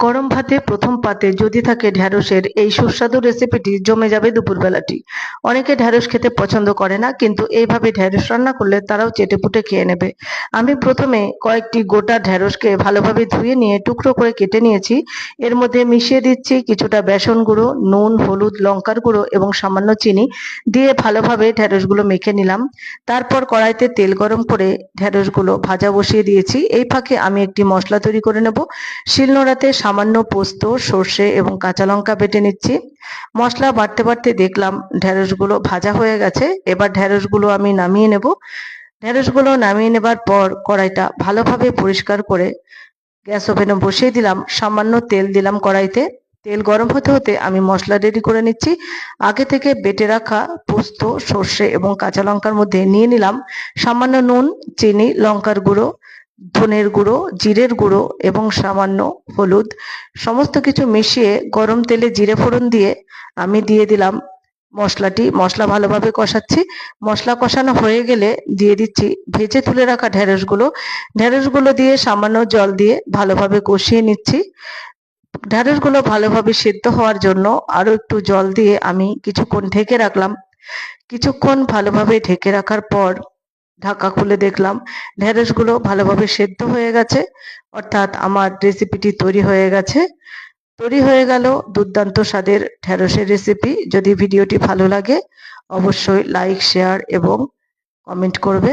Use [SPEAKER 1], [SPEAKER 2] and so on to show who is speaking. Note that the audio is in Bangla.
[SPEAKER 1] গরম ভাতে প্রথম পাতে যদি থাকে ঢ্যাঁড়সের এই সুস্বাদু রেসিপিটি জমে যাবে দুপুরবেলাটি। অনেকে ঢ্যাঁড়স খেতে পছন্দ করে না, কিন্তু এইভাবে ঢ্যাঁড়স রান্না করলে তারাও চেটেপুটে খেয়ে নেবে। আমি প্রথমে কয়েকটি গোটা ঢ্যাঁড়সকে ভালোভাবে ধুয়ে নিয়ে টুকরো করে কেটে নিয়েছি। এর মধ্যে মিশিয়ে দিচ্ছি কিছুটা বেসন গুঁড়ো, নুন, হলুদ, লঙ্কার গুঁড়ো এবং সামান্য চিনি দিয়ে ভালোভাবে ঢ্যাঁড়সগুলো মেখে নিলাম। তারপর কড়াইতে তেল গরম করে ঢ্যাঁড়সগুলো ভাজা বসিয়ে দিয়েছি। এই ফাঁকে আমি একটি মশলা তৈরি করে নেব। শিলনোড়াতে সামান্য পোস্ত, সর্ষে এবং কাঁচা লঙ্কা বেটে নিচ্ছি। মশলা বাটতে বাটতে দেখলাম ঢ্যাঁড়সগুলো ভাজা হয়ে গেছে। এবার ঢ্যাঁড়সগুলো আমি নামিয়ে নেব। ঢ্যাঁড়সগুলো নামিয়ে নেবার পর কড়াইটা ভালোভাবে পরিষ্কার করে গ্যাস ওভেনে বসিয়ে দিলাম। সামান্য তেল দিলাম কড়াইতে। তেল গরম হতে হতে আমি মশলা রেডি করে নিচ্ছি। আগে থেকে বেটে রাখা পোস্ত, সর্ষে এবং কাঁচা লঙ্কার মধ্যে নিয়ে নিলাম সামান্য নুন, চিনি, লঙ্কার গুঁড়ো, ধনের গুঁড়ো, জিরের গুঁড়ো এবং সামান্য হলুদ। সমস্ত কিছু মিশিয়ে গরম তেলে জিরে ফোড়ন দিয়ে আমি দিয়ে দিলাম মশলাটি। মশলা ভালোভাবে কষাচ্ছি। মশলা কষানো হয়ে গেলে দিয়ে দিচ্ছি ভেজে তুলে রাখা ঢ্যাঁড়সগুলো। ঢ্যাঁড়সগুলো দিয়ে সামান্য জল দিয়ে ভালোভাবে কষিয়ে নিচ্ছি। ঢ্যাঁড়সগুলো ভালোভাবে সেদ্ধ হওয়ার জন্য আরো একটু জল দিয়ে আমি কিছুক্ষণ ঢেকে রাখলাম। কিছুক্ষণ ভালোভাবে ঢেকে রাখার পর ঢাকা খুলে দেখলাম ঢ্যাঁড়সগুলো ভালোভাবে সেদ্ধ হয়ে গেছে, অর্থাৎ আমার রেসিপিটি তৈরি হয়ে গেছে। তৈরি হয়ে গেল দুর্দান্ত স্বাদের ঢ্যাঁড়সের রেসিপি। যদি ভিডিওটি ভালো লাগে অবশ্যই লাইক, শেয়ার এবং কমেন্ট করবে।